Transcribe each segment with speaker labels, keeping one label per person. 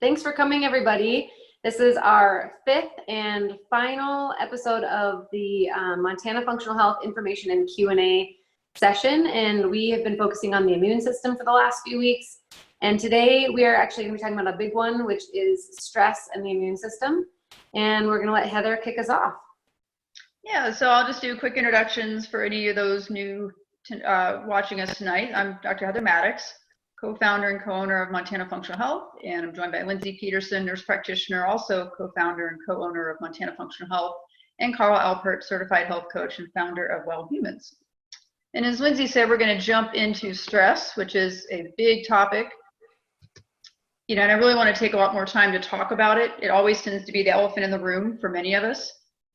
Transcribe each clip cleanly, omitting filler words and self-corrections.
Speaker 1: Thanks for coming, everybody. This is our fifth and final episode of the Montana Functional Health Information and Q&A session, and we have been focusing on the immune system for the last few weeks. And today we are actually going to be talking about a big one, which is stress and the immune system. And we're going to let Heather kick us off.
Speaker 2: Yeah, so I'll just do quick introductions for any of those new watching us tonight. I'm Dr. Heather Maddox, co-founder and co-owner of Montana Functional Health, and I'm joined by Lindsay Peterson, nurse practitioner, also co-founder and co-owner of Montana Functional Health, and Carla Alpert, certified health coach and founder of Well Humans. And as Lindsay said, we're going to jump into stress, which is a big topic. You know, and I really want to take a lot more time to talk about it. It always tends to be the elephant in the room for many of us,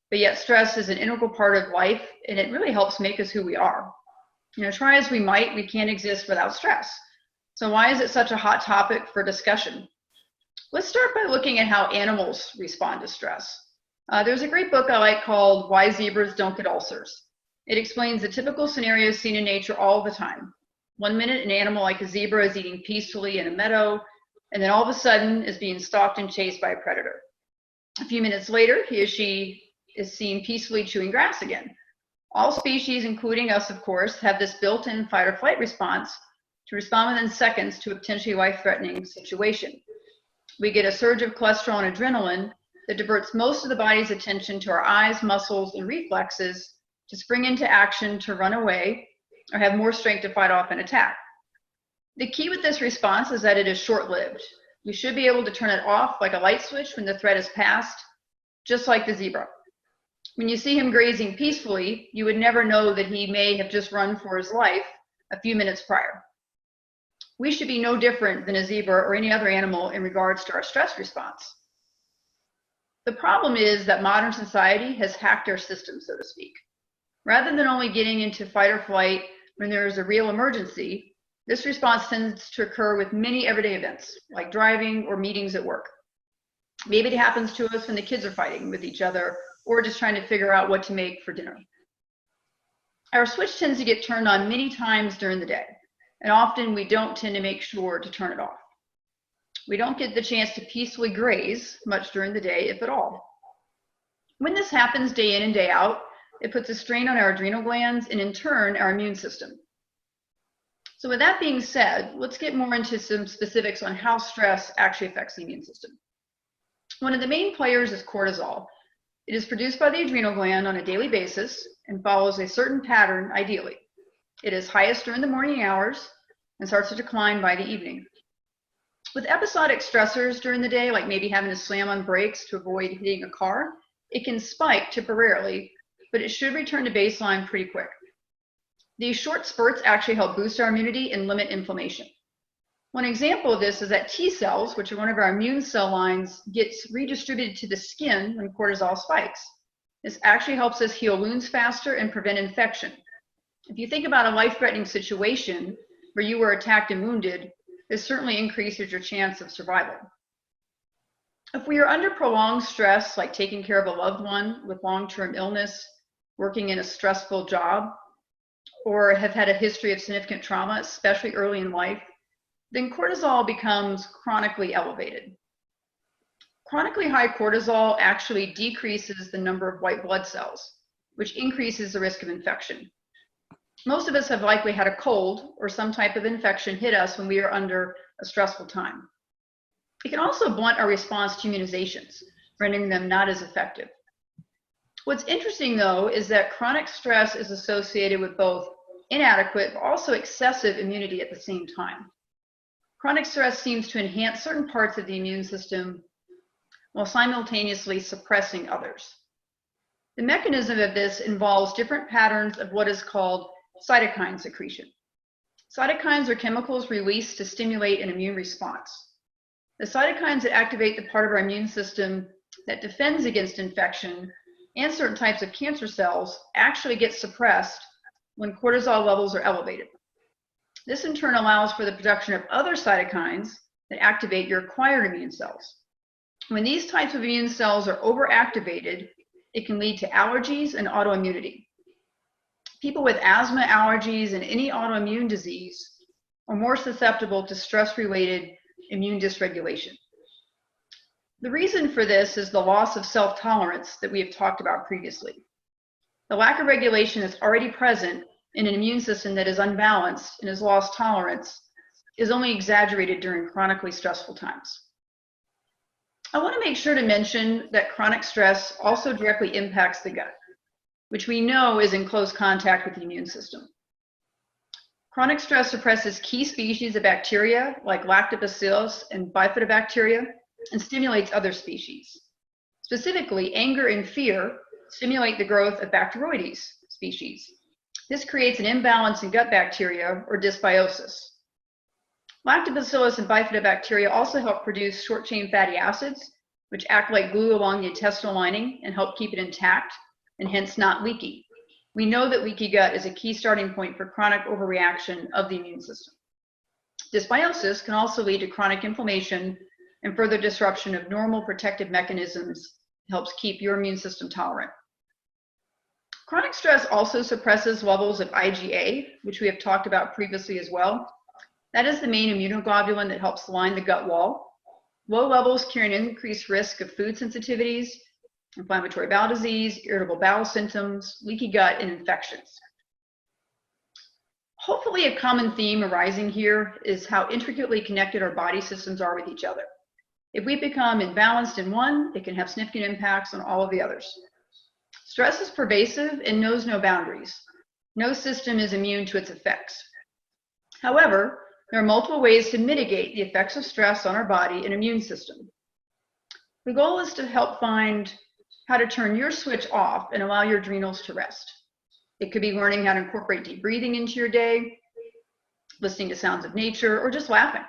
Speaker 2: but yet stress is an integral part of life, and it really helps make us who we are. You know, try as we might, we can't exist without stress. So why is it such a hot topic for discussion? Let's start by looking at how animals respond to stress. There's a great book I like called Why Zebras Don't Get Ulcers. It explains the typical scenarios seen in nature all the time. One minute, an animal like a zebra is eating peacefully in a meadow, and then all of a sudden is being stalked and chased by a predator. A few minutes later, he or she is seen peacefully chewing grass again. All species, including us, of course, have this built-in fight or flight response to respond within seconds to a potentially life-threatening situation. We get a surge of cholesterol and adrenaline that diverts most of the body's attention to our eyes, muscles, and reflexes to spring into action to run away or have more strength to fight off an attack. The key with this response is that it is short-lived. We should be able to turn it off like a light switch when the threat is passed, just like the zebra. When you see him grazing peacefully, you would never know that he may have just run for his life a few minutes prior. We should be no different than a zebra or any other animal in regards to our stress response. The problem is that modern society has hacked our system, so to speak. Rather than only getting into fight or flight when there is a real emergency, this response tends to occur with many everyday events, like driving or meetings at work. Maybe it happens to us when the kids are fighting with each other or just trying to figure out what to make for dinner. Our switch tends to get turned on many times during the day, and often we don't tend to make sure to turn it off. We don't get the chance to peacefully graze much during the day, if at all. When this happens day in and day out, it puts a strain on our adrenal glands and in turn our immune system. So with that being said, let's get more into some specifics on how stress actually affects the immune system. One of the main players is cortisol. It is produced by the adrenal gland on a daily basis and follows a certain pattern ideally. It is highest during the morning hours and starts to decline by the evening. With episodic stressors during the day, like maybe having to slam on brakes to avoid hitting a car, it can spike temporarily, but it should return to baseline pretty quick. These short spurts actually help boost our immunity and limit inflammation. One example of this is that T cells, which are one of our immune cell lines, gets redistributed to the skin when cortisol spikes. This actually helps us heal wounds faster and prevent infection. If you think about a life-threatening situation where you were attacked and wounded, this certainly increases your chance of survival. If we are under prolonged stress, like taking care of a loved one with long-term illness, working in a stressful job, or have had a history of significant trauma, especially early in life, then cortisol becomes chronically elevated. Chronically high cortisol actually decreases the number of white blood cells, which increases the risk of infection. Most of us have likely had a cold or some type of infection hit us when we are under a stressful time. It can also blunt our response to immunizations, rendering them not as effective. What's interesting, though, is that chronic stress is associated with both inadequate but also excessive immunity at the same time. Chronic stress seems to enhance certain parts of the immune system while simultaneously suppressing others. The mechanism of this involves different patterns of what is called cytokine secretion. Cytokines are chemicals released to stimulate an immune response. The cytokines that activate the part of our immune system that defends against infection and certain types of cancer cells actually get suppressed when cortisol levels are elevated. This in turn allows for the production of other cytokines that activate your acquired immune cells. When these types of immune cells are overactivated, it can lead to allergies and autoimmunity. People with asthma, allergies, and any autoimmune disease are more susceptible to stress-related immune dysregulation. The reason for this is the loss of self-tolerance that we have talked about previously. The lack of regulation is already present in an immune system that is unbalanced and has lost tolerance is only exaggerated during chronically stressful times. I want to make sure to mention that chronic stress also directly impacts the gut, which we know is in close contact with the immune system. Chronic stress suppresses key species of bacteria like lactobacillus and bifidobacteria and stimulates other species. Specifically, anger and fear stimulate the growth of Bacteroides species. This creates an imbalance in gut bacteria or dysbiosis. Lactobacillus and bifidobacteria also help produce short-chain fatty acids, which act like glue along the intestinal lining and help keep it intact and hence not leaky. We know that leaky gut is a key starting point for chronic overreaction of the immune system. Dysbiosis can also lead to chronic inflammation and further disruption of normal protective mechanisms. Helps keep your immune system tolerant. Chronic stress also suppresses levels of IgA, which we have talked about previously as well. That is the main immunoglobulin that helps line the gut wall. Low levels carry an increased risk of food sensitivities, inflammatory bowel disease, irritable bowel symptoms, leaky gut, and infections. Hopefully a common theme arising here is how intricately connected our body systems are with each other. If we become imbalanced in one, it can have significant impacts on all of the others. Stress is pervasive and knows no boundaries. No system is immune to its effects. However, there are multiple ways to mitigate the effects of stress on our body and immune system. The goal is to help find how to turn your switch off and allow your adrenals to rest. It could be learning how to incorporate deep breathing into your day, listening to sounds of nature, or just laughing.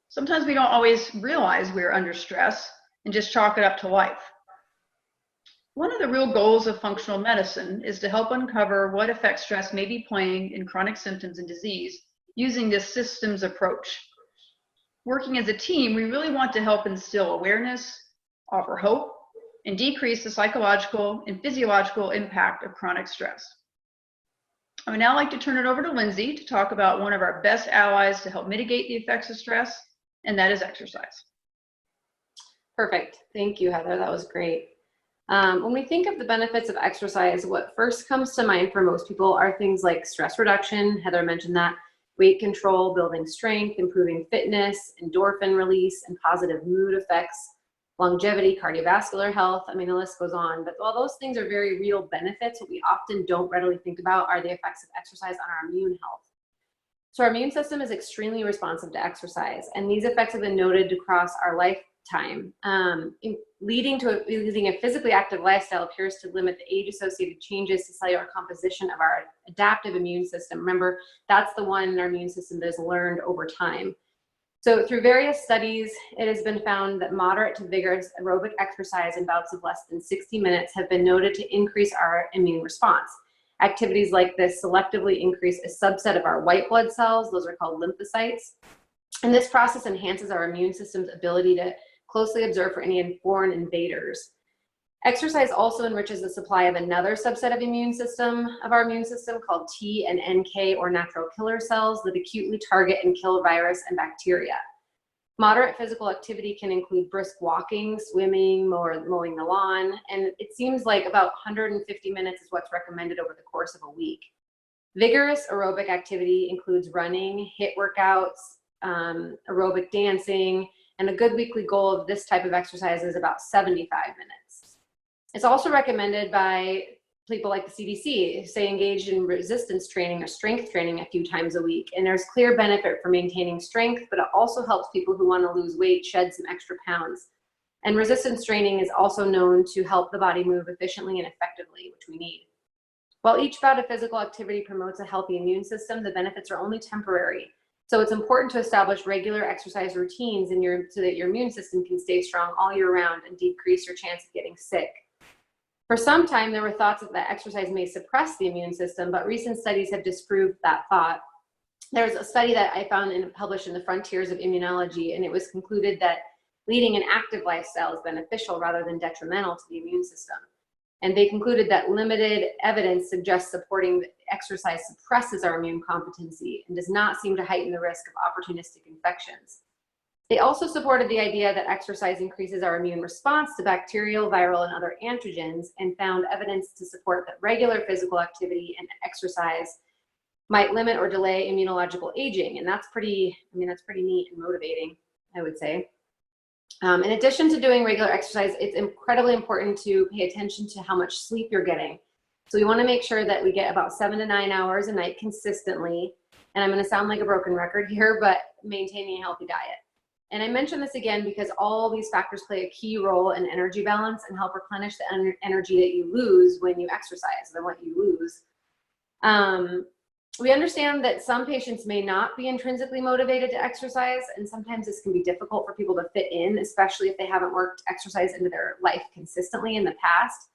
Speaker 2: Sometimes we don't always realize we're under stress and just chalk it up to life. One of the real goals of functional medicine is to help uncover what effect stress may be playing in chronic symptoms and disease using this systems approach. Working as a team, we really want to help instill awareness, offer hope, and decrease the psychological and physiological impact of chronic stress. I would now like to turn it over to Lindsay to talk about one of our best allies to help mitigate the effects of stress, and that is exercise.
Speaker 1: Perfect. Thank you, Heather. That was great. When we think of the benefits of exercise, what first comes to mind for most people are things like stress reduction, Heather mentioned that, weight control, building strength, improving fitness, endorphin release, and positive mood effects, longevity, cardiovascular health. I mean, the list goes on, but while those things are very real benefits, what we often don't readily think about are the effects of exercise on our immune health. So our immune system is extremely responsive to exercise, and these effects have been noted across our lifetime. Leading a physically active lifestyle appears to limit the age-associated changes to cellular composition of our adaptive immune system. Remember, that's the one in our immune system that is learned over time. So through various studies, it has been found that moderate to vigorous aerobic exercise in bouts of less than 60 minutes have been noted to increase our immune response. Activities like this selectively increase a subset of our white blood cells, those are called lymphocytes, and this process enhances our immune system's ability to closely observe for any foreign invaders. Exercise also enriches the supply of another subset of our immune system called T and NK, or natural killer cells, that acutely target and kill virus and bacteria. Moderate physical activity can include brisk walking, swimming, or mowing the lawn, and it seems like about 150 minutes is what's recommended over the course of a week. Vigorous aerobic activity includes running, HIIT workouts, aerobic dancing, and a good weekly goal of this type of exercise is about 75 minutes. It's also recommended by people like the CDC, say engaged in resistance training or strength training a few times a week. And there's clear benefit for maintaining strength, but it also helps people who want to lose weight shed some extra pounds. And resistance training is also known to help the body move efficiently and effectively, which we need. While each bout of physical activity promotes a healthy immune system, the benefits are only temporary. So it's important to establish regular exercise routines so that your immune system can stay strong all year round and decrease your chance of getting sick. For some time, there were thoughts that exercise may suppress the immune system, but recent studies have disproved that thought. There was a study that I found and published in the Frontiers of Immunology, and it was concluded that leading an active lifestyle is beneficial rather than detrimental to the immune system. And they concluded that limited evidence suggests supporting exercise suppresses our immune competency and does not seem to heighten the risk of opportunistic infections. They also supported the idea that exercise increases our immune response to bacterial, viral, and other antigens, and found evidence to support that regular physical activity and exercise might limit or delay immunological aging. And that's pretty, that's pretty neat and motivating, I would say. In addition to doing regular exercise, it's incredibly important to pay attention to how much sleep you're getting. So we want to make sure that we get about 7 to 9 hours a night consistently. And I'm going to sound like a broken record here, but maintaining a healthy diet. And I mention this again because all these factors play a key role in energy balance and help replenish the energy that you lose when you exercise, than what you lose. We understand that some patients may not be intrinsically motivated to exercise, and sometimes this can be difficult for people to fit in, especially if they haven't worked exercise into their life consistently in the past.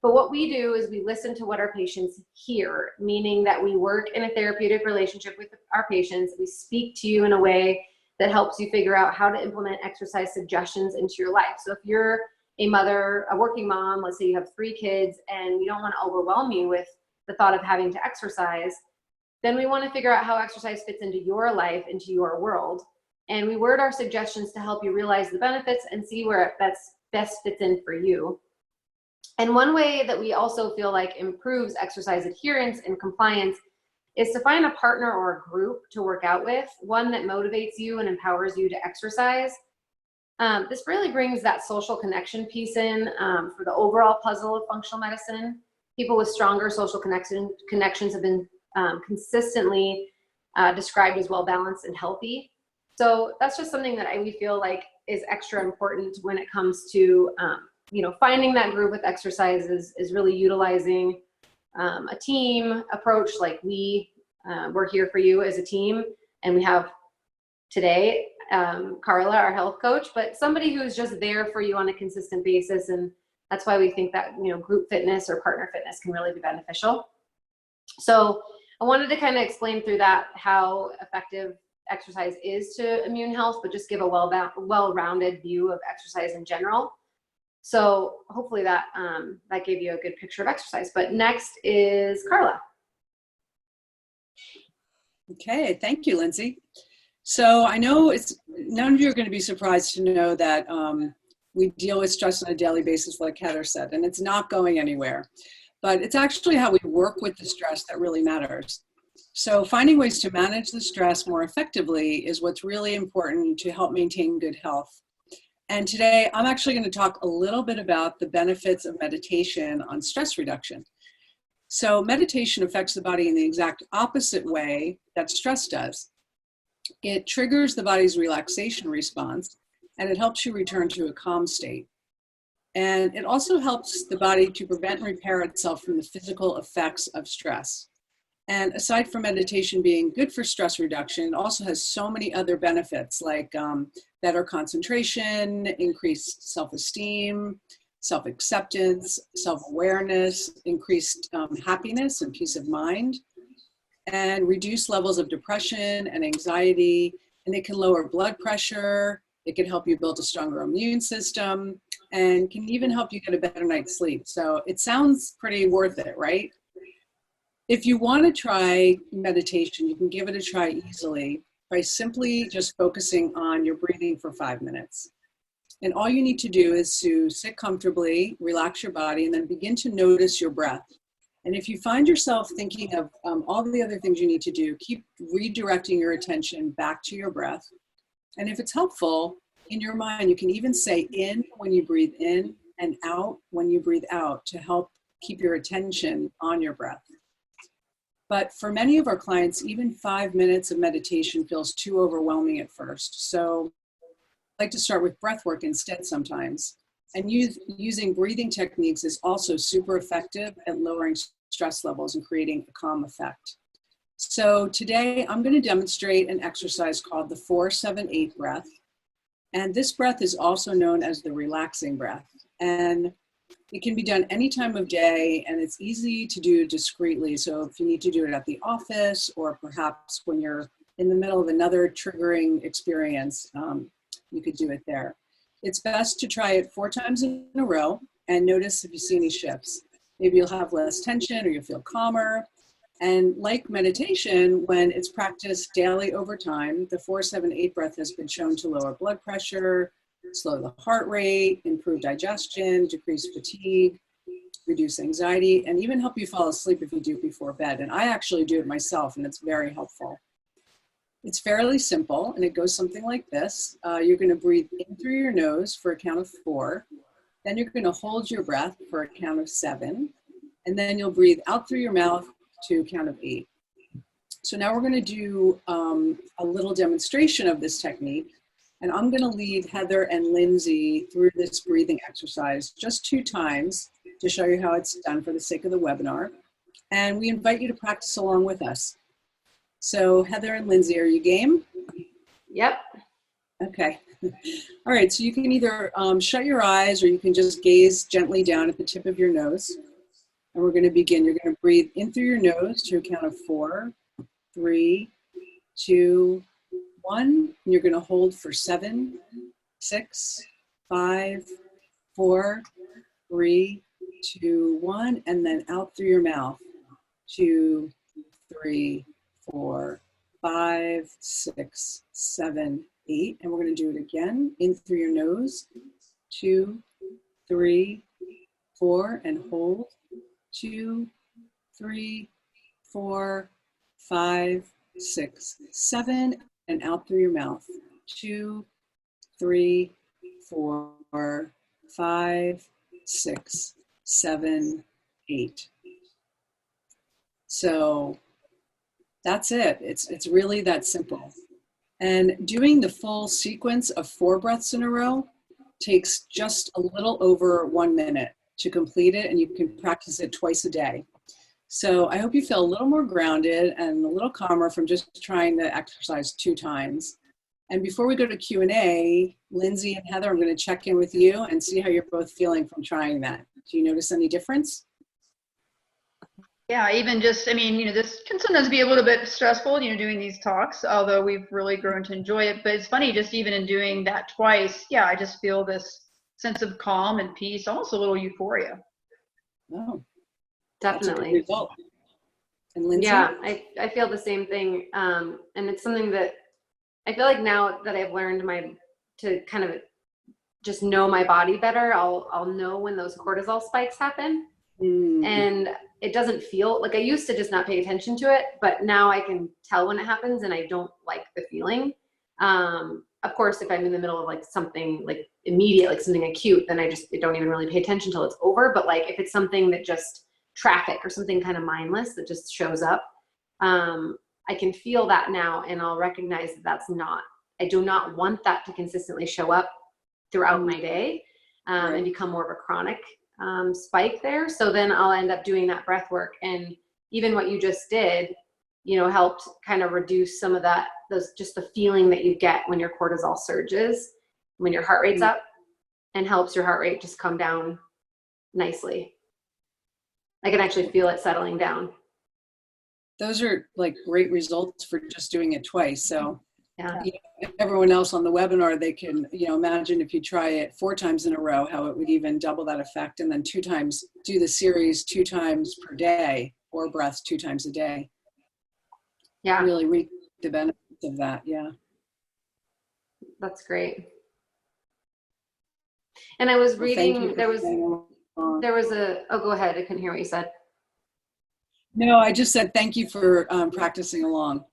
Speaker 1: But what we do is we listen to what our patients hear, meaning that we work in a therapeutic relationship with our patients. We speak to you in a way that helps you figure out how to implement exercise suggestions into your life. So if you're a mother, a working mom, let's say you have 3 kids, and we don't want to overwhelm you with the thought of having to exercise, then we want to figure out how exercise fits into your life, into your world. And we word our suggestions to help you realize the benefits and see where it best fits in for you. And one way that we also feel like improves exercise adherence and compliance is to find a partner or a group to work out with, one that motivates you and empowers you to exercise. This really brings that social connection piece in for the overall puzzle of functional medicine. People with stronger social connections have been consistently described as well-balanced and healthy. So that's just something that we feel like is extra important when it comes to finding that group with exercise is really utilizing a team approach. Like we're here for you as a team, and we have today Carla, our health coach, but somebody who's just there for you on a consistent basis. And that's why we think that group fitness or partner fitness can really be beneficial. So I wanted to kind of explain through that how effective exercise is to immune health, but just give a well-rounded view of exercise in general. So hopefully that gave you a good picture of exercise. But next is Carla.
Speaker 3: Okay, thank you, Lindsay. So I know none of you are going to be surprised to know that we deal with stress on a daily basis, like Heather said, and it's not going anywhere. But it's actually how we work with the stress that really matters. So finding ways to manage the stress more effectively is what's really important to help maintain good health. And today I'm actually going to talk a little bit about the benefits of meditation on stress reduction. So meditation affects the body in the exact opposite way that stress does. It triggers the body's relaxation response, and it helps you return to a calm state. And it also helps the body to prevent and repair itself from the physical effects of stress. And aside from meditation being good for stress reduction, it also has so many other benefits like better concentration, increased self-esteem, self-acceptance, self-awareness, increased happiness and peace of mind, and reduce levels of depression and anxiety. And it can lower blood pressure. It can help you build a stronger immune system, and can even help you get a better night's sleep. So it sounds pretty worth it, right? If you want to try meditation, you can give it a try easily by simply just focusing on your breathing for 5 minutes. And all you need to do is to sit comfortably, relax your body, and then begin to notice your breath. And if you find yourself thinking of all the other things you need to do, keep redirecting your attention back to your breath. And if it's helpful, in your mind, you can even say in when you breathe in and out when you breathe out to help keep your attention on your breath. But for many of our clients, even 5 minutes of meditation feels too overwhelming at first. So I like to start with breath work instead sometimes. And using breathing techniques is also super effective at lowering stress levels and creating a calm effect. So today I'm going to demonstrate an exercise called the 4-7-8 breath. And this breath is also known as the relaxing breath. And it can be done any time of day, and it's easy to do discreetly. So if you need to do it at the office, or perhaps when you're in the middle of another triggering experience, you could do it there. It's best to try it 4 times in a row and notice if you see any shifts. Maybe you'll have less tension or you'll feel calmer. And like meditation, when it's practiced daily over time, the 4-7-8 breath has been shown to lower blood pressure, slow the heart rate, improve digestion, decrease fatigue, reduce anxiety, and even help you fall asleep if you do it before bed. And I actually do it myself, and it's very helpful. It's fairly simple, and it goes something like this. You're going to breathe in through your nose for a count of 4. Then you're going to hold your breath for a count of 7. And then you'll breathe out through your mouth to a count of 8. So now we're going to do a little demonstration of this technique. And I'm going to lead Heather and Lindsay through this breathing exercise just 2 times to show you how it's done for the sake of the webinar. And we invite you to practice along with us. So Heather and Lindsay, are you game?
Speaker 1: Yep.
Speaker 3: Okay. All right, so you can either shut your eyes or you can just gaze gently down at the tip of your nose. And we're going to begin. You're going to breathe in through your nose to a count of 4, 3, 2, 1. And you're going to hold for 7, 6, 5, 4, 3, 2, 1. And then out through your mouth. 2, 3, 4, 5, 6, 7, 8. And we're going to do it again. In through your nose. 2, 3, 4. And hold. 2, 3, 4, 5, 6, 7, and out through your mouth. 2, 3, 4, 5, 6, 7, 8. So that's it. It's really that simple. And doing the full sequence of 4 breaths in a row takes just a little over 1 minute to complete it, and you can practice it twice a day. So I hope you feel a little more grounded and a little calmer from just trying the exercise 2 times. And before we go to Q&A, Lindsay and Heather, I'm going to check in with you and see how you're both feeling from trying that. Do you notice any difference?
Speaker 2: Yeah, even just, I mean, this can sometimes be a little bit stressful, doing these talks, although we've really grown to enjoy it. But it's funny, just even in doing that twice, yeah, I just feel this sense of calm and peace, almost a little euphoria.
Speaker 3: Oh,
Speaker 1: Definitely.
Speaker 3: And Lindsay?
Speaker 1: Yeah, I feel the same thing. And it's something that I feel like now that I've learned to kind of just know my body better, I'll know when those cortisol spikes happen. And it doesn't feel like I used to just not pay attention to it, but now I can tell when it happens and I don't like the feeling. Of course, if I'm in the middle of like something like immediate, like something acute, then I don't even really pay attention till it's over. But like if it's something that just traffic or something kind of mindless that just shows up, I can feel that now, and I'll recognize that I do not want that to consistently show up throughout my day and become more of a chronic spike there. So then I'll end up doing that breath work, and even what you just did, helped kind of reduce some of just the feeling that you get when your cortisol surges, when your heart rate's up, and helps your heart rate just come down nicely. I can actually feel it settling down.
Speaker 3: Those are like great results for just doing it twice. So
Speaker 1: yeah.
Speaker 3: Everyone else on the webinar, they can, imagine if you try it 4 times in a row, how it would even double that effect. And then 2 times, do the series 2 times per day, 4 breaths 2 times a day.
Speaker 1: Yeah.
Speaker 3: Really reap the benefits of that. Yeah.
Speaker 1: That's great. And I was reading, there was go ahead. I couldn't hear what you said.
Speaker 3: No, I just said thank you for practicing along.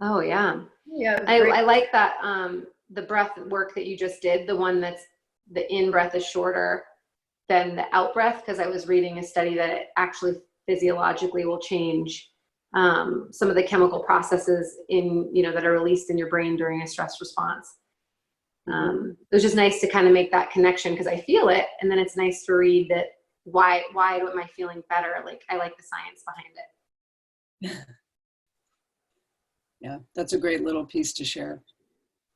Speaker 1: Oh yeah.
Speaker 2: Yeah.
Speaker 1: I like that the breath work that you just did, the one that's the in breath is shorter than the out breath, because I was reading a study that it actually physiologically will change some of the chemical processes that are released in your brain during a stress response. It was just nice to kind of make that connection, because I feel it, and then it's nice to read that why am I feeling better? Like I like the science behind it.
Speaker 3: Yeah, that's a great little piece to share.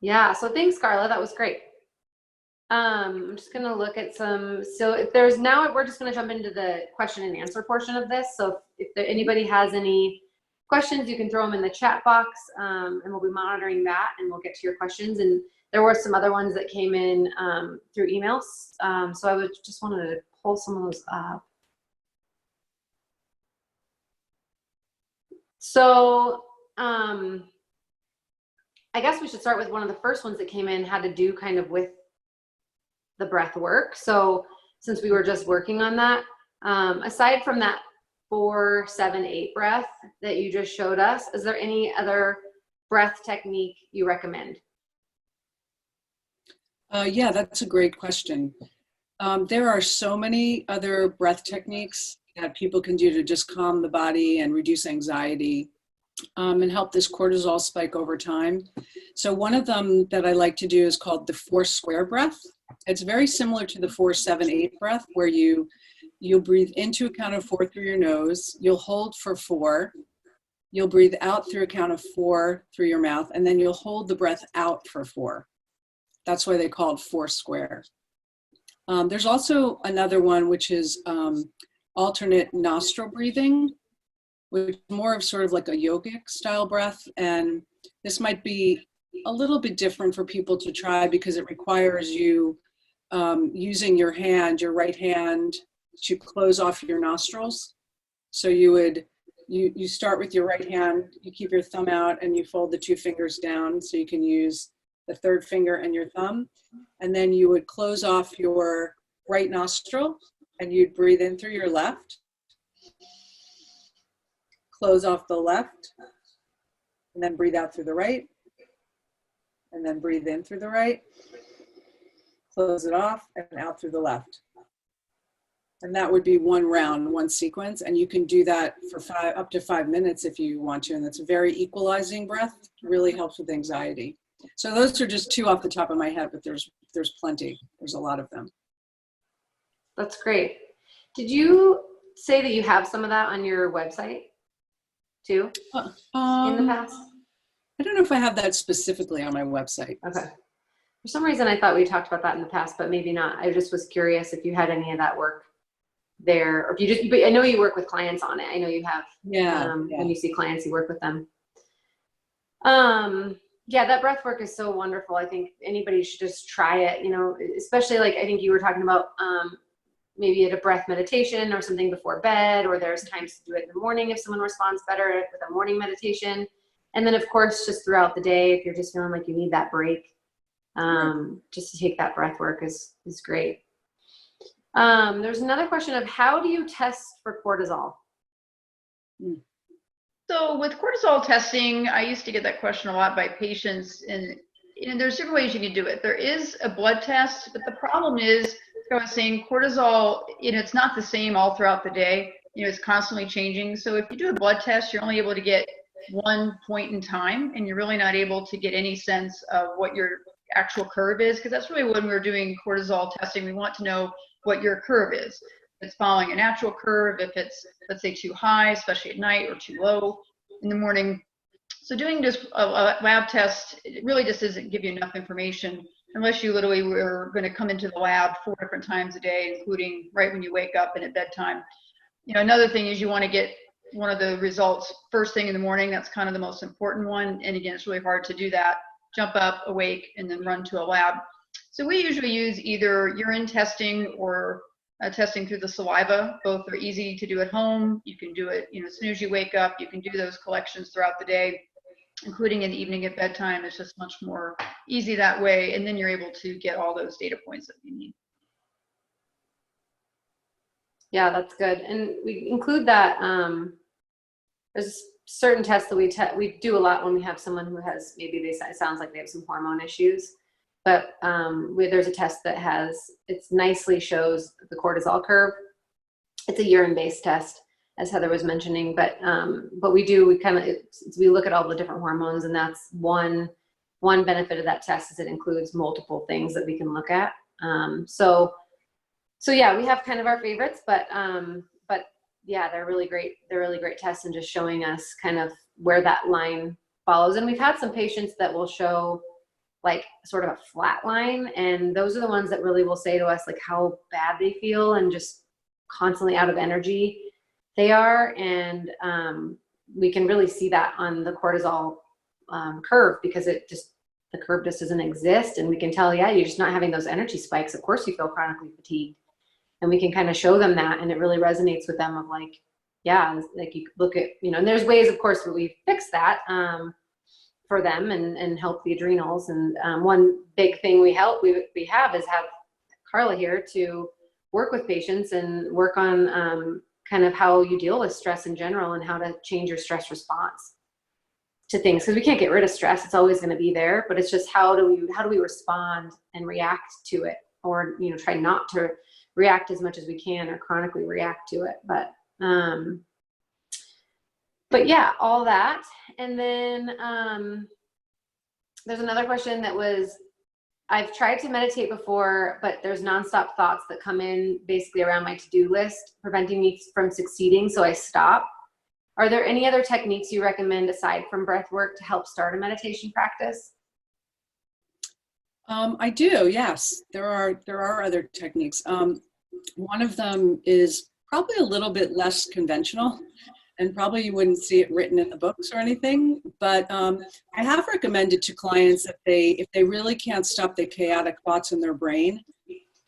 Speaker 1: Yeah, so thanks, Carla. That was great. I'm just going to look at we're just going to jump into the question and answer portion of this. So if anybody has any questions, you can throw them in the chat box, and we'll be monitoring that, and we'll get to your questions. And there were some other ones that came in through emails. So I just wanted to pull some of those up. So, I guess we should start with one of the first ones that came in, had to do kind of with the breath work. So since we were just working on that, aside from that 4, 7, 8 breath that you just showed us, is there any other breath technique you recommend?
Speaker 3: Yeah, that's a great question. There are so many other breath techniques that people can do to just calm the body and reduce anxiety, and help this cortisol spike over time. So one of them that I like to do is called the 4 square breath. It's very similar to the 4, 7, 8 breath, where you'll breathe into a count of 4 through your nose, you'll hold for 4, you'll breathe out through a count of 4 through your mouth, and then you'll hold the breath out for 4. That's why they call it 4 square. There's also another one, which is alternate nostril breathing, which is more of sort of like a yogic style breath. And this might be a little bit different for people to try because it requires you using your hand, your right hand, to close off your nostrils. So you start with your right hand, you keep your thumb out and you fold the 2 fingers down so you can use the 3rd finger and your thumb. And then you would close off your right nostril and you'd breathe in through your left, close off the left, and then breathe out through the right, and then breathe in through the right, close it off, and out through the left. And that would be 1 round, 1 sequence. And you can do that for up to 5 minutes if you want to. And that's a very equalizing breath, really helps with anxiety. So those are just 2 off the top of my head, but there's plenty. There's a lot of them.
Speaker 1: That's great. Did you say that you have some of that on your website too in the past?
Speaker 3: I don't know if I have that specifically on my website.
Speaker 1: Okay. For some reason, I thought we talked about that in the past, but maybe not. I just was curious if you had any of that work there, or if you just, but I know you work with clients on it. I know you have, when you see clients, you work with them. Yeah, that breath work is so wonderful. I think anybody should just try it, you know, especially like, I think you were talking about, maybe at a breath meditation or something before bed, or there's times to do it in the morning if someone responds better with a morning meditation. And then of course, just throughout the day, if you're just feeling like you need that break, just to take that breath work is great. There's another question of how do you test for cortisol?
Speaker 2: So with cortisol testing, I used to get that question a lot by patients, and there's different ways you can do it. There is a blood test, but the problem is, like I was saying, cortisol, it's not the same all throughout the day. It's constantly changing. So if you do a blood test, you're only able to get 1 point in time, and you're really not able to get any sense of what your actual curve is, because that's really when we're doing cortisol testing. We want to know what your curve is. If it's following a natural curve, if it's, let's say, too high, especially at night, or too low in the morning. So doing just a lab test, it really just doesn't give you enough information unless you literally were going to come into the lab 4 different times a day, including right when you wake up and at bedtime. Another thing is you want to get one of the results first thing in the morning. That's kind of the most important one. And again, it's really hard to do that. Jump up, awake, and then run to a lab. So we usually use either urine testing or testing through the saliva. Both are easy to do at home. You can do it, as soon as you wake up. You can do those collections throughout the day, including in the evening at bedtime. It's just much more easy that way. And then you're able to get all those data points that you need.
Speaker 1: Yeah, that's good. And we include that. There's certain tests that we do a lot when we have someone who has, maybe it sounds like they have some hormone issues, but there's a test that it nicely shows the cortisol curve. It's a urine-based test, as Heather was mentioning, but we look at all the different hormones, and that's one benefit of that test is it includes multiple things that we can look at. So yeah, we have kind of our favorites, but yeah, they're really great. They're really great tests, and just showing us kind of where that line follows. And we've had some patients that will show like sort of a flat line, and those are the ones that really will say to us like how bad they feel and just constantly out of energy they are. And we can really see that on the cortisol curve, because the curve just doesn't exist. And we can tell, yeah, you're just not having those energy spikes. Of course you feel chronically fatigued. And we can kind of show them that, and it really resonates with them of like, yeah, like you look at, and there's ways, of course, where we fix that for them and help the adrenals. And one big thing we have is have Carla here to work with patients and work on kind of how you deal with stress in general and how to change your stress response to things, because we can't get rid of stress. It's always going to be there, but it's just how do we respond and react to it, or try not to react as much as we can or chronically react to it. But yeah, all that. And then there's another question that was, I've tried to meditate before, but there's nonstop thoughts that come in basically around my to-do list, preventing me from succeeding, so I stop. Are there any other techniques you recommend aside from breath work to help start a meditation practice?
Speaker 3: I do, yes. There are other techniques. One of them is probably a little bit less conventional, and probably you wouldn't see it written in the books or anything, but I have recommended to clients that if they really can't stop the chaotic thoughts in their brain,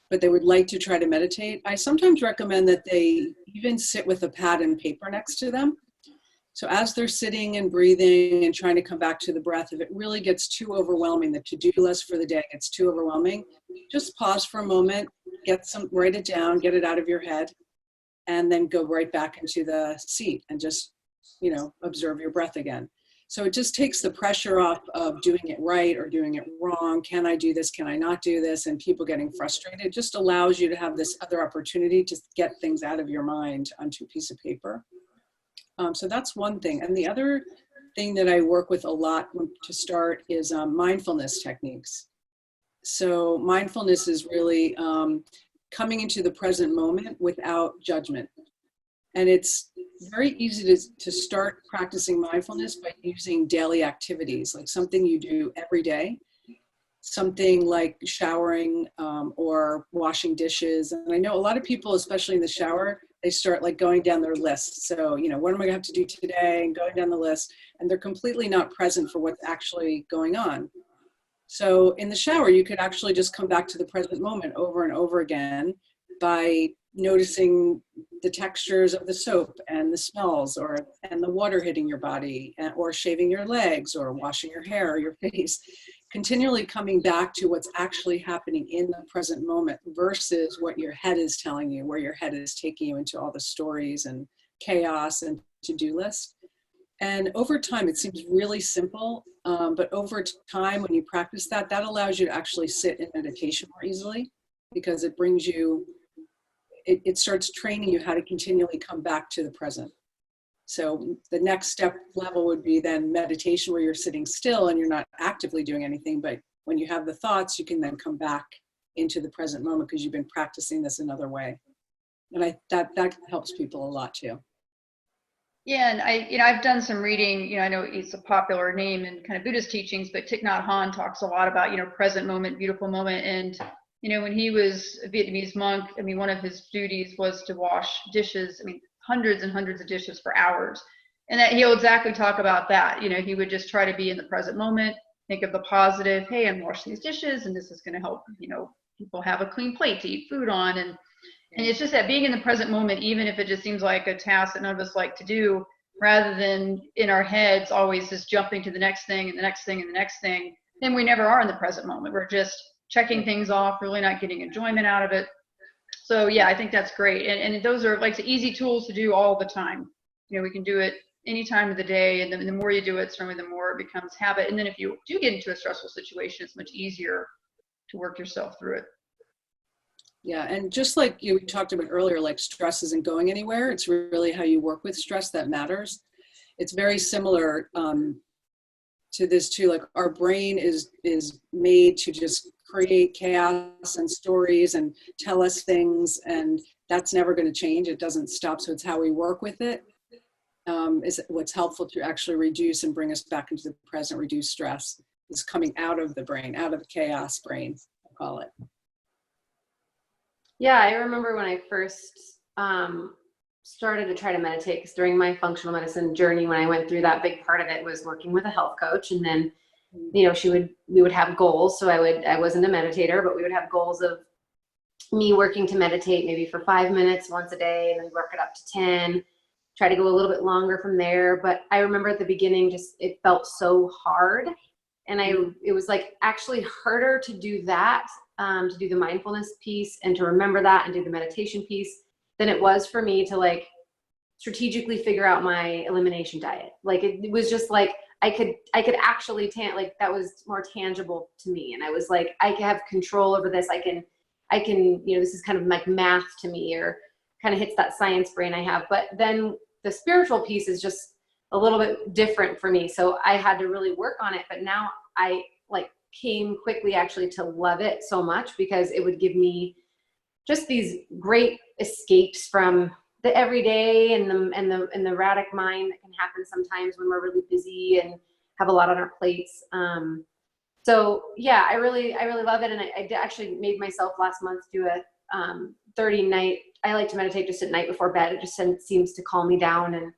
Speaker 3: but they would like to try to meditate, I sometimes recommend that they even sit with a pad and paper next to them. So as they're sitting and breathing and trying to come back to the breath, if it really gets too overwhelming, the to-do list for the day gets too overwhelming, just pause for a moment, write it down, get it out of your head, and then go right back into the seat and just, observe your breath again. So it just takes the pressure off of doing it right or doing it wrong. Can I do this? Can I not do this? And people getting frustrated. It just allows you to have this other opportunity to get things out of your mind onto a piece of paper. So that's one thing. And the other thing that I work with a lot to start is mindfulness techniques. So mindfulness is really coming into the present moment without judgment. And it's very easy to start practicing mindfulness by using daily activities, like something you do every day, something like showering or washing dishes. And I know a lot of people, especially in the shower, they start like going down their list. So, what am I going to have to do today? And going down the list, and they're completely not present for what's actually going on. So in the shower, you could actually just come back to the present moment over and over again by noticing the textures of the soap and the smells, and the water hitting your body, or shaving your legs or washing your hair or your face. Continually coming back to what's actually happening in the present moment versus what your head is telling you, where your head is taking you into all the stories and chaos and to-do lists. And over time, it seems really simple, but over time, when you practice that allows you to actually sit in meditation more easily, because it brings you, it starts training you how to continually come back to the present. So the next step level would be then meditation, where you're sitting still and you're not actively doing anything, but when you have the thoughts, you can then come back into the present moment because you've been practicing this another way. And that helps people a lot too.
Speaker 2: Yeah, and I've done some reading. I know it's a popular name in kind of Buddhist teachings, but Thich Nhat Hanh talks a lot about present moment, beautiful moment. And when he was a Vietnamese monk, one of his duties was to wash dishes. Hundreds and hundreds of dishes for hours, and that he'll exactly talk about that. He would just try to be in the present moment, think of the positive. Hey, I'm washing these dishes, and this is going to help people have a clean plate to eat food on. And it's just that being in the present moment, even if it just seems like a task that none of us like to do, rather than in our heads always just jumping to the next thing and the next thing and the next thing, then we never are in the present moment. We're just checking things off, really not getting enjoyment out of it. So yeah, I think that's great. And those are like the easy tools to do all the time. We can do it any time of the day, and then the more you do it, certainly the more it becomes habit. And then if you do get into a stressful situation, it's much easier to work yourself through it.
Speaker 3: Yeah, and just like you talked about earlier, like stress isn't going anywhere. It's really how you work with stress that matters. It's very similar to this too. Like our brain is made to just create chaos and stories and tell us things, and that's never going to change. It doesn't stop. So it's how we work with it is what's helpful to actually reduce and bring us back into the present. Reduce stress is coming out of the brain, out of the chaos brain, I call it.
Speaker 1: Yeah, I remember when I first started to try to meditate, because during my functional medicine journey, when I went through that, big part of it was working with a health coach. And then we would have goals. So I wasn't a meditator, but we would have goals of me working to meditate maybe for 5 minutes once a day, and then work it up to 10. try to go a little bit longer from there. But I remember at the beginning, it felt so hard. And it was like actually harder to do that, to do the mindfulness piece and to remember that and do the meditation piece than it was for me to like strategically figure out my elimination diet. Like it was just like, I could actually like that was more tangible to me. And I was like, I can have control over this. I can, this is kind of like math to me, or kind of hits that science brain I have. But then the spiritual piece is just a little bit different for me. So I had to really work on it. But now I like came quickly actually to love it so much, because it would give me just these great escapes from the everyday and the erratic mind that can happen sometimes when we're really busy and have a lot on our plates. So yeah, I really love it. And I actually made myself last month do a 30 night. I like to meditate just at night before bed. It just seems to calm me down. And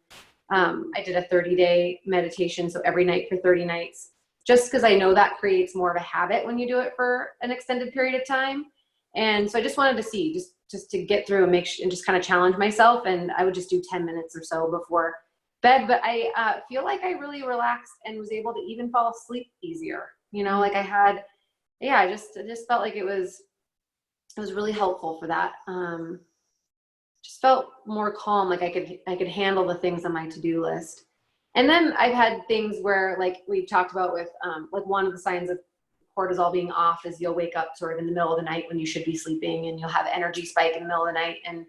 Speaker 1: I did a 30-day meditation. So every night for 30 nights, just because I know that creates more of a habit when you do it for an extended period of time. And so I just wanted to see, just to get through and and just kind of challenge myself. And I would just do 10 minutes or so before bed. But I feel like I really relaxed and was able to even fall asleep easier. Like I had, I just felt like it was really helpful for that. Just felt more calm, like I could handle the things on my to-do list. And then I've had things where, like we've talked about with, like one of the signs of cortisol being off is you'll wake up sort of in the middle of the night when you should be sleeping, and you'll have an energy spike in the middle of the night. And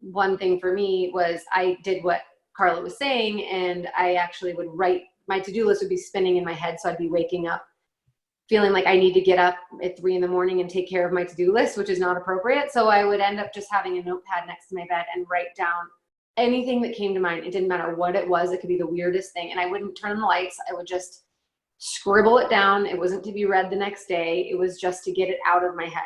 Speaker 1: one thing for me was I did what Carla was saying, and I actually would write, my to-do list would be spinning in my head. So I'd be waking up feeling like I need to get up at 3 a.m. and take care of my to-do list, which is not appropriate. So I would end up just having a notepad next to my bed and write down anything that came to mind. It didn't matter what it was. It could be the weirdest thing. And I wouldn't turn on the lights. I would just scribble it down. It wasn't to be read the next day. It was just to get it out of my head.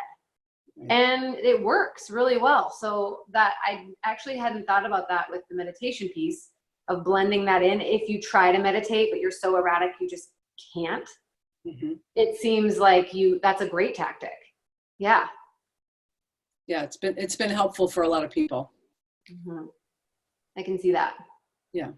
Speaker 1: And it works really well. So that I actually hadn't thought about that with the meditation piece of blending that in. If you try to meditate, but you're so erratic, you just can't. Mm-hmm. It seems like that's a great tactic. Yeah.
Speaker 3: Yeah. It's been helpful for a lot of people.
Speaker 1: Mm-hmm. I can see that.
Speaker 3: Yeah.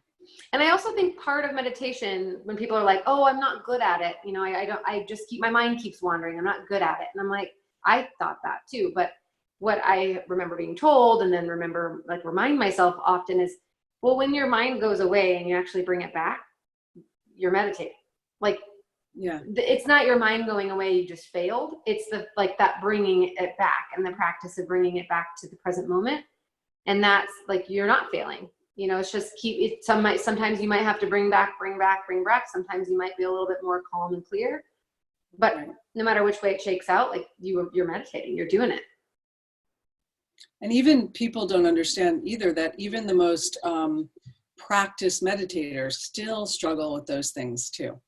Speaker 1: And I also think part of meditation, when people are like, oh, I'm not good at it. My mind keeps wandering. I'm not good at it. And I'm like, I thought that too. But what I remember being told, and then remind myself often is, well, when your mind goes away and you actually bring it back, you're meditating. Like, yeah, it's not your mind going away. You just failed. It's that bringing it back, and the practice of bringing it back to the present moment. And that's like, you're not failing. It's just sometimes you might have to bring back. Sometimes you might be a little bit more calm and clear, but no matter which way it shakes out, like you're meditating, you're doing it.
Speaker 3: And even people don't understand either that even the most practiced meditators still struggle with those things too.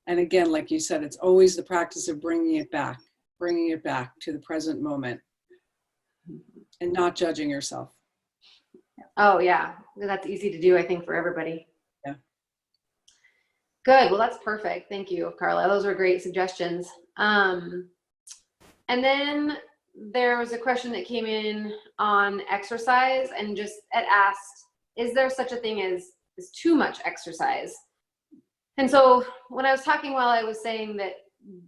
Speaker 3: And again, like you said, it's always the practice of bringing it back to the present moment and not judging yourself.
Speaker 1: Oh yeah, that's easy to do, I think, for everybody.
Speaker 3: Yeah.
Speaker 1: Good. Well, that's perfect. Thank you, Carla. Those were great suggestions. And then there was a question that came in on exercise, and just it asked, is there such a thing as too much exercise? And so when I was talking, while I was saying that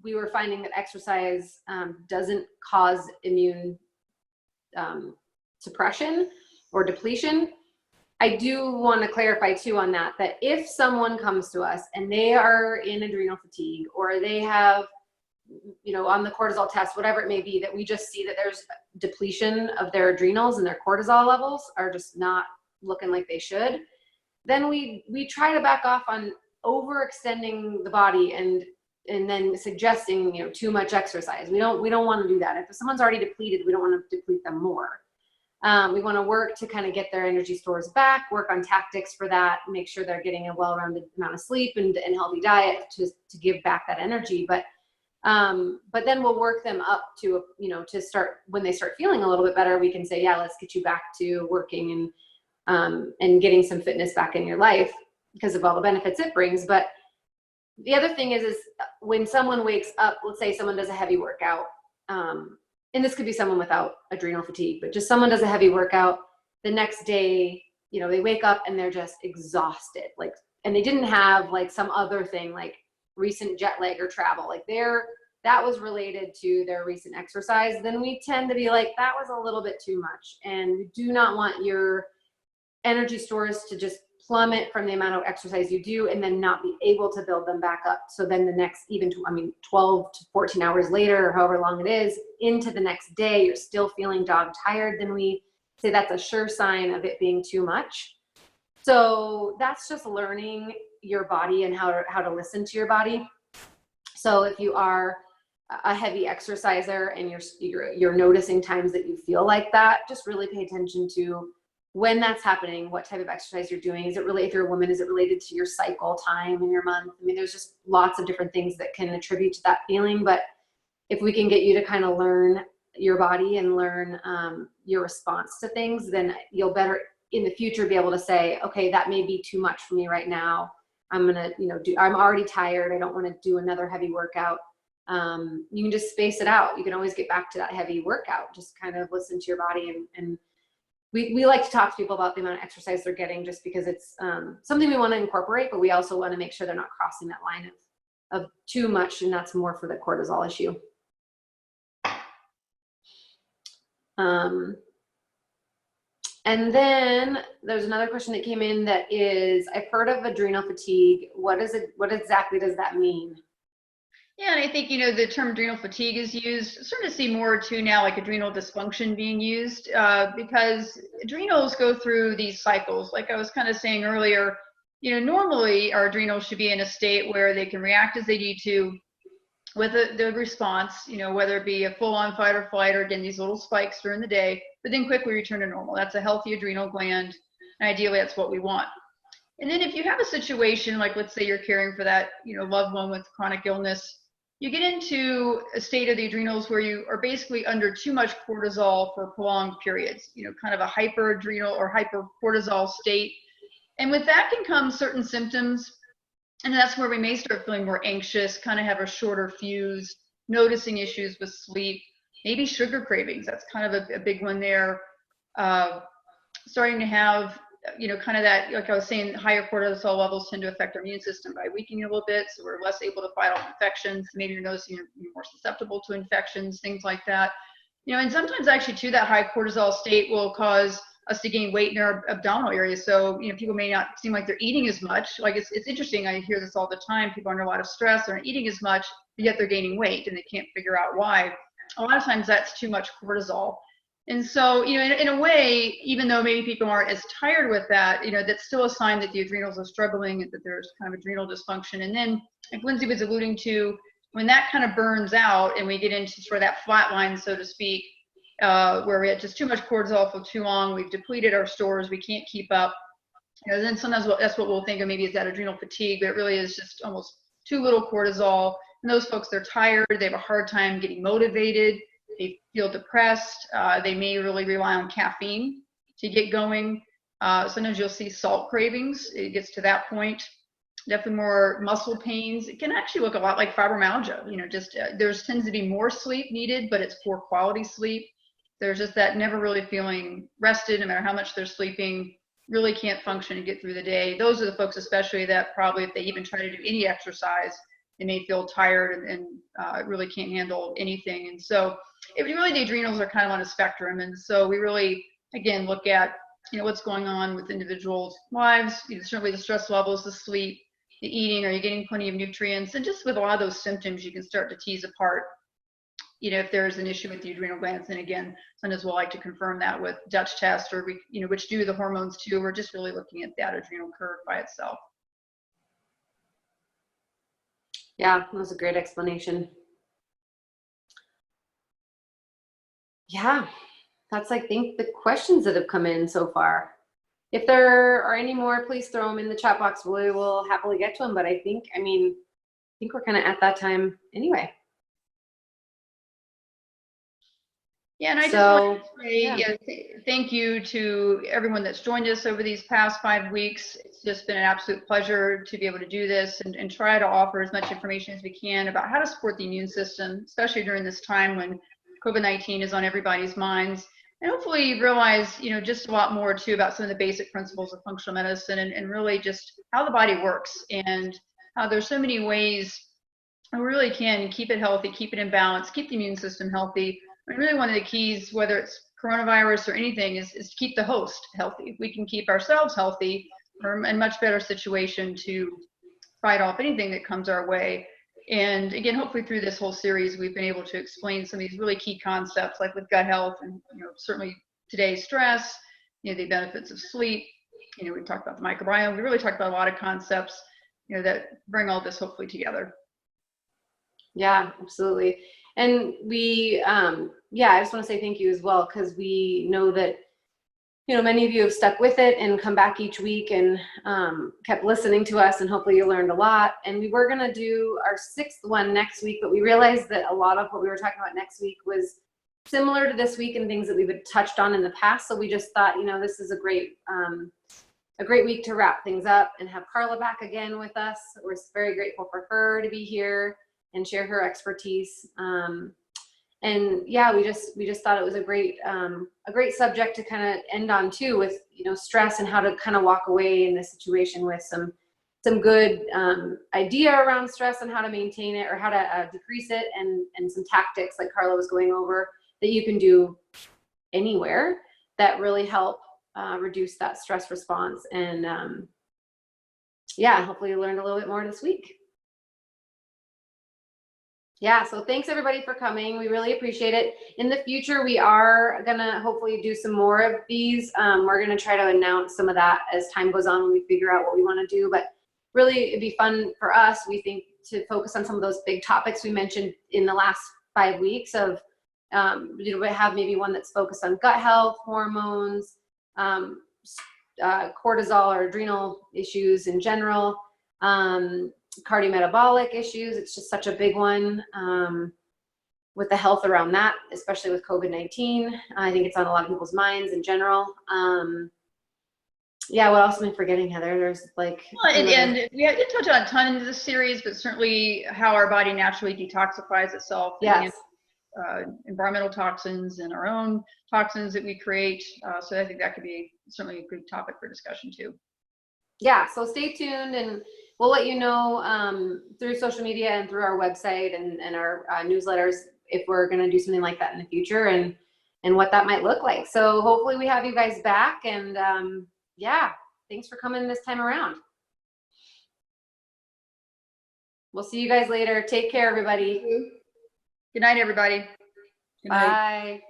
Speaker 1: we were finding that exercise doesn't cause immune suppression or depletion, I do want to clarify too on that if someone comes to us and they are in adrenal fatigue, or they have, on the cortisol test, whatever it may be, that we just see that there's depletion of their adrenals and their cortisol levels are just not looking like they should, then we try to back off on overextending the body and then suggesting, too much exercise. We don't want to do that. If someone's already depleted, we don't want to deplete them more. We want to work to kind of get their energy stores back, work on tactics for that, make sure they're getting a well-rounded amount of sleep and healthy diet to give back that energy. But then we'll work them up to, to start, when they start feeling a little bit better, we can say, yeah, let's get you back to working and getting some fitness back in your life because of all the benefits it brings. But the other thing is when someone wakes up, let's say someone does a heavy workout, and this could be someone without adrenal fatigue, but just someone does a heavy workout, the next day they wake up and they're just exhausted, like, and they didn't have like some other thing like recent jet lag or travel, like that was related to their recent exercise, then we tend to be like, that was a little bit too much. And you do not want your energy stores to just plummet from the amount of exercise you do and then not be able to build them back up. So then the next, 12 to 14 hours later, or however long it is, into the next day, you're still feeling dog tired, then we say that's a sure sign of it being too much. So that's just learning your body and how to listen to your body. So if you are a heavy exerciser and you're noticing times that you feel like that, just really pay attention to when that's happening, what type of exercise you're doing. Is it really, if you're a woman, is it related to your cycle time in your month? I mean, there's just lots of different things that can attribute to that feeling. But if we can get you to kind of learn your body and learn your response to things, then you'll better in the future be able to say, okay, that may be too much for me right now. I'm gonna, I'm already tired. I don't want to do another heavy workout. You can just space it out. You can always get back to that heavy workout. Just kind of listen to your body and we like to talk to people about the amount of exercise they're getting, just because it's something we want to incorporate, but we also want to make sure they're not crossing that line of too much, and that's more for the cortisol issue. And then there's another question that came in that is, I've heard of adrenal fatigue. What exactly does that mean?
Speaker 2: Yeah, and I think, the term adrenal fatigue is used. I'm starting to see more too now, like adrenal dysfunction being used, because adrenals go through these cycles. Like I was kind of saying earlier, normally our adrenals should be in a state where they can react as they need to with the response, whether it be a full-on fight or flight, or again, these little spikes during the day, but then quickly return to normal. That's a healthy adrenal gland, and ideally that's what we want. And then if you have a situation, like let's say you're caring for that, loved one with chronic illness, you get into a state of the adrenals where you are basically under too much cortisol for prolonged periods, kind of a hyperadrenal or hypercortisol state. And with that can come certain symptoms. And that's where we may start feeling more anxious, kind of have a shorter fuse, noticing issues with sleep, maybe sugar cravings. That's kind of a big one there. Starting to have, kind of that, like I was saying, higher cortisol levels tend to affect our immune system by weakening a little bit. So we're less able to fight off infections. Maybe you're noticing you're more susceptible to infections, things like that. And sometimes actually too, that high cortisol state will cause us to gain weight in our abdominal area. So, people may not seem like they're eating as much. Like it's interesting. I hear this all the time. People are under a lot of stress, they're not eating as much, but yet they're gaining weight and they can't figure out why. A lot of times that's too much cortisol. And so, in a way, even though maybe people aren't as tired with that, that's still a sign that the adrenals are struggling and that there's kind of adrenal dysfunction. And then, like Lindsay was alluding to, when that kind of burns out and we get into sort of that flat line, so to speak, where we had just too much cortisol for too long, we've depleted our stores, we can't keep up. Then sometimes that's what we'll think of maybe as that adrenal fatigue, but it really is just almost too little cortisol. And those folks, they're tired, they have a hard time getting motivated, they feel depressed, they may really rely on caffeine to get going. Sometimes you'll see salt cravings, it gets to that point. Definitely more muscle pains. It can actually look a lot like fibromyalgia. There's tends to be more sleep needed, but it's poor quality sleep. There's just that never really feeling rested, no matter how much they're sleeping, really can't function and get through the day. Those are the folks especially that probably, if they even try to do any exercise, they may feel tired and really can't handle anything. And so really the adrenals are kind of on a spectrum. And so we really, again, look at, what's going on with individuals' lives, certainly the stress levels, the sleep, the eating, are you getting plenty of nutrients? And just with a lot of those symptoms, you can start to tease apart, if there's an issue with the adrenal glands. And again, sometimes we'll like to confirm that with Dutch tests, or which do the hormones too. We're just really looking at that adrenal curve by itself.
Speaker 1: Yeah, that was a great explanation. Yeah, that's, I think, the questions that have come in so far. If there are any more, please throw them in the chat box. We will happily get to them. But I think we're kind of at that time anyway.
Speaker 2: Yeah, and I just want to say thank you to everyone that's joined us over these past 5 weeks. It's just been an absolute pleasure to be able to do this and try to offer as much information as we can about how to support the immune system, especially during this time when COVID-19 is on everybody's minds. And hopefully you realize, just a lot more too about some of the basic principles of functional medicine and really just how the body works and how there's so many ways we really can keep it healthy, keep it in balance, keep the immune system healthy. And really one of the keys, whether it's coronavirus or anything, is to keep the host healthy. If we can keep ourselves healthy, we're in a much better situation to fight off anything that comes our way. And again, hopefully through this whole series, we've been able to explain some of these really key concepts, like with gut health and, certainly today's stress, the benefits of sleep. We talked about the microbiome. We really talked about a lot of concepts, that bring all this hopefully together.
Speaker 1: Yeah, absolutely. And we, I just want to say thank you as well, because we know that, many of you have stuck with it and come back each week and kept listening to us, and hopefully you learned a lot. And we were going to do our 6th one next week, but we realized that a lot of what we were talking about next week was similar to this week and things that we've touched on in the past. So we just thought, this is a great week to wrap things up and have Carla back again with us. We're very grateful for her to be here and share her expertise. And yeah, we just thought it was a great subject to kind of end on too, with, stress and how to kind of walk away in this situation with some good idea around stress and how to maintain it or how to decrease it, and some tactics like Carla was going over that you can do anywhere that really help reduce that stress response. And hopefully you learned a little bit more this week. Yeah, so thanks everybody for coming. We really appreciate it. In the future, we are gonna hopefully do some more of these. We're gonna try to announce some of that as time goes on when we figure out what we wanna do. But really, it'd be fun for us, we think, to focus on some of those big topics we mentioned in the last 5 weeks of, have maybe one that's focused on gut health, hormones, cortisol or adrenal issues in general, cardiometabolic issues. It's just such a big one with the health around that, especially with COVID-19. I think it's on a lot of people's minds in general. What else am I forgetting, Heather? There's like... Well,
Speaker 2: and we didn't touch on a ton in this series, but certainly how our body naturally detoxifies itself.
Speaker 1: Yes.
Speaker 2: Environmental toxins and our own toxins that we create. So I think that could be certainly a good topic for discussion too.
Speaker 1: Yeah, so stay tuned, and we'll let you know through social media and through our website and our newsletters if we're going to do something like that in the future and what that might look like. So hopefully we have you guys back, and thanks for coming this time around. We'll see you guys later. Take care, everybody.
Speaker 2: Good night, everybody.
Speaker 3: Good night.
Speaker 1: Bye.